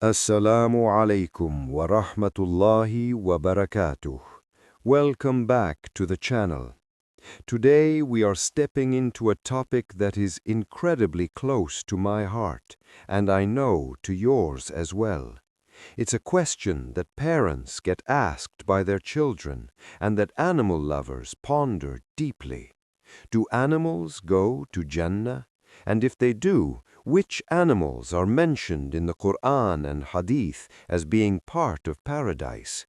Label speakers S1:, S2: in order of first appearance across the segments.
S1: Assalamu alaikum wa rahmatullahi wa barakatuh. Welcome back to the channel. Today we are stepping into a topic that is incredibly close to my heart, and I know to yours as well. It's a question that parents get asked by their children and that animal lovers ponder deeply. Do animals go to Jannah? And if they do, which animals are mentioned in the Qur'an and Hadith as being part of paradise?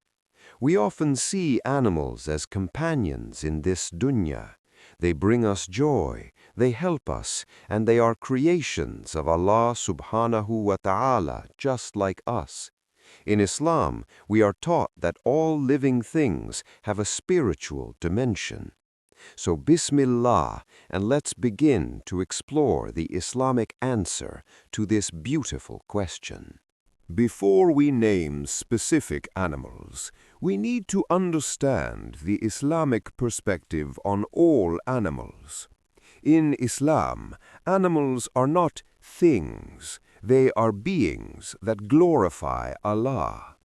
S1: We often see animals as companions in this dunya. They bring us joy, they help us, and they are creations of Allah subhanahu wa ta'ala just like us. In Islam, we are taught that all living things have a spiritual dimension. So Bismillah, and let's begin to explore the Islamic answer to this beautiful question. Before we name specific animals, we need to understand the Islamic perspective on all animals. In Islam, animals are not things, they are beings that glorify Allah.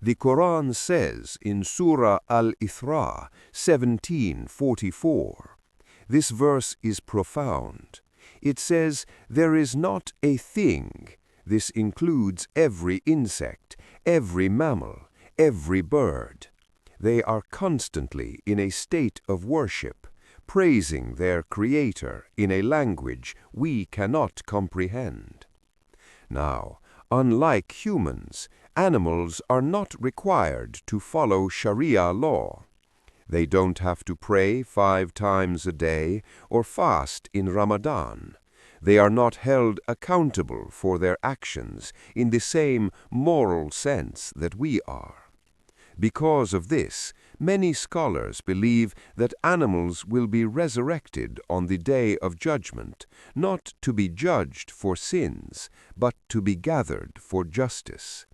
S1: The Qur'an says in Surah Al-Ithra 17:44. This verse is profound. It says, "There is not a thing." This includes every insect, every mammal, every bird. They are constantly in a state of worship, praising their Creator in a language we cannot comprehend. Now, unlike humans, animals are not required to follow Sharia law. They don't have to pray 5 times a day or fast in Ramadan. They are not held accountable for their actions in the same moral sense that we are. Because of this, many scholars believe that animals will be resurrected on the day of judgment, not to be judged for sins, but to be gathered for justice.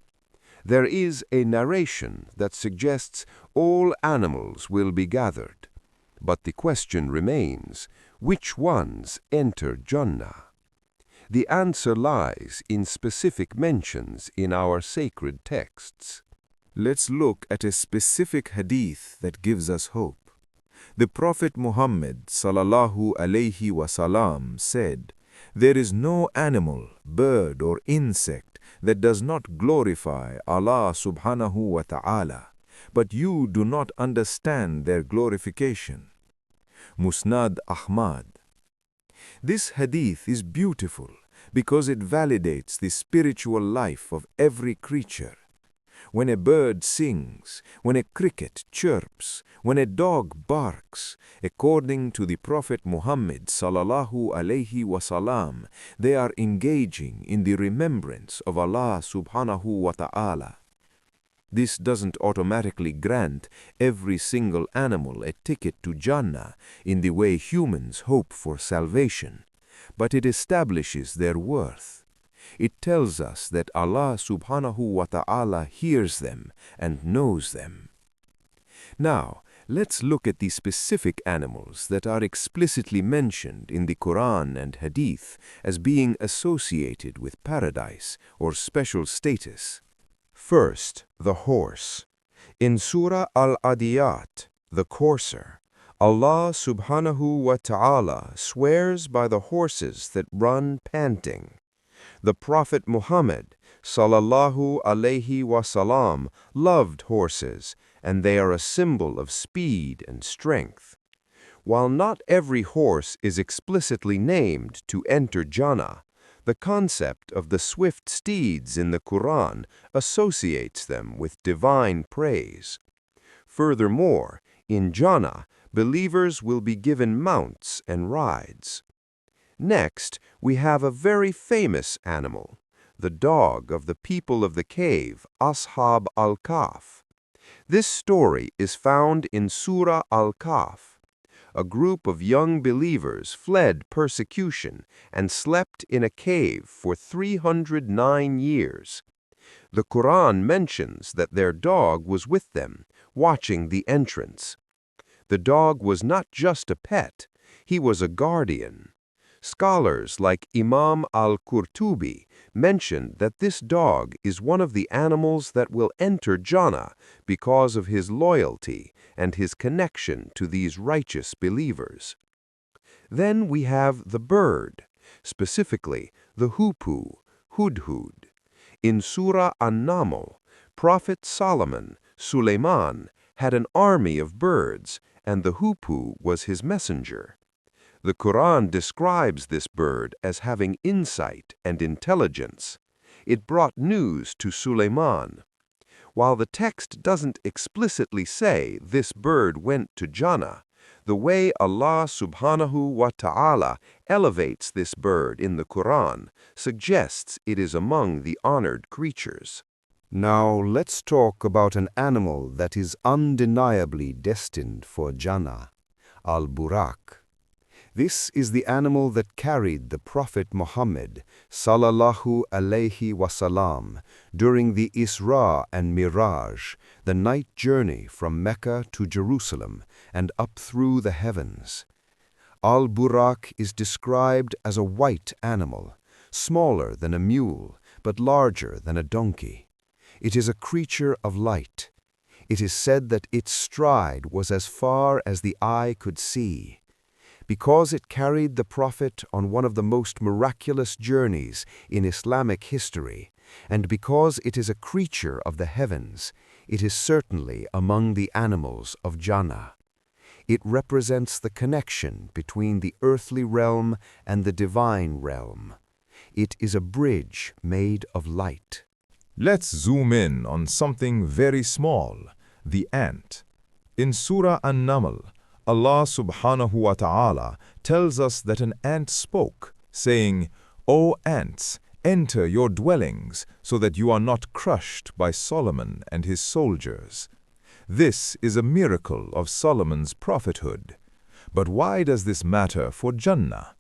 S1: There is a narration that suggests all animals will be gathered. But the question remains, which ones enter Jannah? The answer lies in specific mentions in our sacred texts. Let's look at a specific hadith that gives us hope. The Prophet Muhammad sallallahu alayhi wasallam said, "There is no animal, bird or insect that does not glorify Allah subhanahu wa ta'ala, but you do not understand their glorification." Musnad Ahmad. This hadith is beautiful because it validates the spiritual life of every creature. When a bird sings, when a cricket chirps, when a dog barks, according to the Prophet Muhammad sallallahu alayhi wasallam, they are engaging in the remembrance of Allah subhanahu wa ta'ala. This doesn't automatically grant every single animal a ticket to Jannah in the way humans hope for salvation, but it establishes their worth. It tells us that Allah subhanahu wa ta'ala hears them and knows them. Now, let's look at the specific animals that are explicitly mentioned in the Qur'an and Hadith as being associated with paradise or special status. First, the horse. In Surah Al-Adiyat, the courser, Allah subhanahu wa ta'ala swears by the horses that run panting. The Prophet Muhammad sallallahu alayhi wasallam loved horses, and they are a symbol of speed and strength. While not every horse is explicitly named to enter Jannah, the concept of the swift steeds in the Qur'an associates them with divine praise. Furthermore, in Jannah, believers will be given mounts and rides. Next, we have a very famous animal, the dog of the people of the cave, Ashab al-Kahf. This story is found in Surah Al-Kahf. A group of young believers fled persecution and slept in a cave for 309 years. The Qur'an mentions that their dog was with them, watching the entrance. The dog was not just a pet, he was a guardian. Scholars like Imam al-Qurtubi mentioned that this dog is one of the animals that will enter Jannah because of his loyalty and his connection to these righteous believers. Then we have the bird, specifically the hoopoe, hudhud. In Surah An-Naml, Prophet Solomon, Suleiman, had an army of birds, and the hoopoe was his messenger. The Qur'an describes this bird as having insight and intelligence. It brought news to Suleiman. While the text doesn't explicitly say this bird went to Jannah, the way Allah subhanahu wa ta'ala elevates this bird in the Qur'an suggests it is among the honored creatures.
S2: Now let's talk about an animal that is undeniably destined for Jannah, al-Buraq. This is the animal that carried the Prophet Muhammad sallallahu alayhi wasallam during the Isra and Miraj, the night journey from Mecca to Jerusalem and up through the heavens. Al-Buraq is described as a white animal, smaller than a mule, but larger than a donkey. It is a creature of light. It is said that its stride was as far as the eye could see. Because it carried the Prophet on one of the most miraculous journeys in Islamic history, and because it is a creature of the heavens, it is certainly among the animals of Jannah. It represents the connection between the earthly realm and the divine realm. It is a bridge made of light.
S3: Let's zoom in on something very small, the ant. In Surah An-Naml, Allah subhanahu wa ta'ala tells us that an ant spoke, saying, "O ants, enter your dwellings, so that you are not crushed by Solomon and his soldiers." This is a miracle of Solomon's prophethood. But why does this matter for Jannah?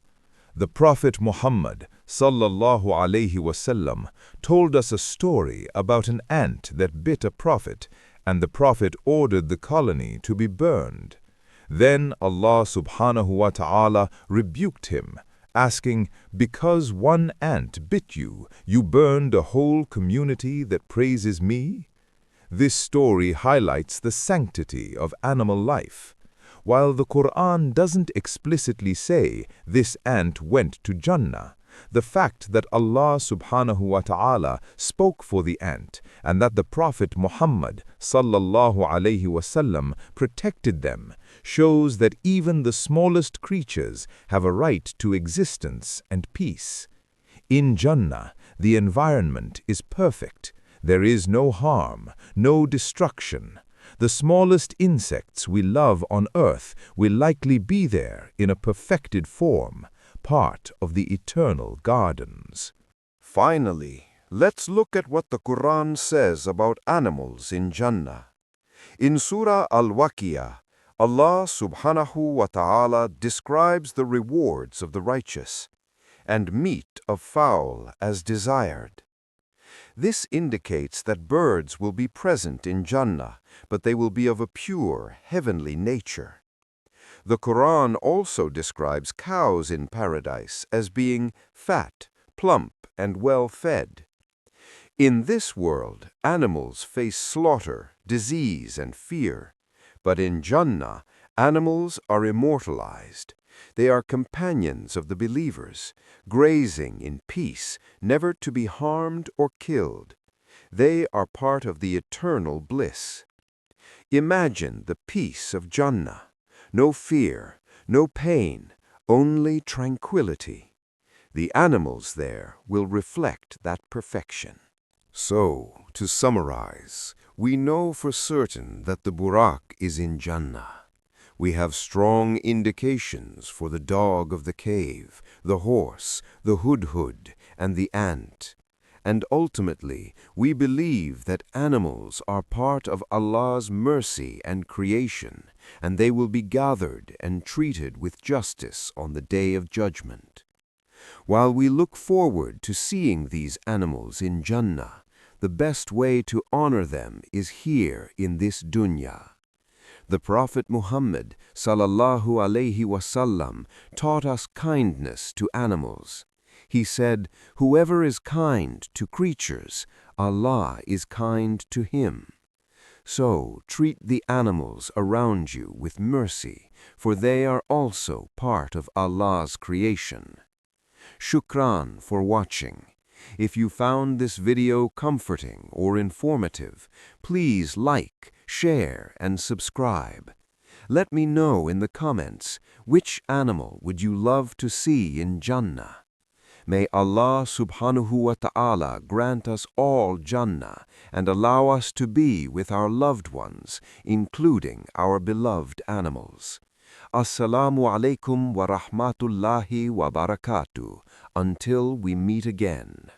S3: The Prophet Muhammad sallallahu alayhi wasallam told us a story about an ant that bit a prophet, and the prophet ordered the colony to be burned. Then Allah subhanahu wa ta'ala rebuked him, asking, "Because one ant bit you, you burned a whole community that praises me?" This story highlights the sanctity of animal life. While the Qur'an doesn't explicitly say this ant went to Jannah, the fact that Allah subhanahu wa ta'ala spoke for the ant and that the Prophet Muhammad sallallahu alayhi wasallam protected them shows that even the smallest creatures have a right to existence and peace. In Jannah, the environment is perfect. There is no harm, no destruction. The smallest insects we love on earth will likely be there in a perfected form, part of the eternal gardens.
S1: Finally, let's look at what the Qur'an says about animals in Jannah. In Surah Al-Waqiyah, Allah subhanahu wa ta'ala describes the rewards of the righteous, and meat of fowl as desired. This indicates that birds will be present in Jannah, but they will be of a pure, heavenly nature. The Qur'an also describes cows in paradise as being fat, plump, and well-fed. In this world, animals face slaughter, disease, and fear. But in Jannah, animals are immortalized. They are companions of the believers, grazing in peace, never to be harmed or killed. They are part of the eternal bliss. Imagine the peace of Jannah. No fear, no pain, only tranquility. The animals there will reflect that perfection.
S2: So, to summarize, we know for certain that the Buraq is in Jannah. We have strong indications for the dog of the cave, the horse, the hudhud, and the ant. And ultimately, we believe that animals are part of Allah's mercy and creation, and they will be gathered and treated with justice on the Day of Judgment. While we look forward to seeing these animals in Jannah, the best way to honor them is here in this dunya.
S1: The Prophet Muhammad sallallahu alaihi wasallam taught us kindness to animals. He said, "Whoever is kind to creatures, Allah is kind to him." So treat the animals around you with mercy, for they are also part of Allah's creation. Shukran for watching. If you found this video comforting or informative, please like, share, and subscribe. Let me know in the comments, which animal would you love to see in Jannah? May Allah subhanahu wa ta'ala grant us all Jannah and allow us to be with our loved ones, including our beloved animals. Assalamu alaikum wa rahmatullahi wa barakatuh. Until we meet again.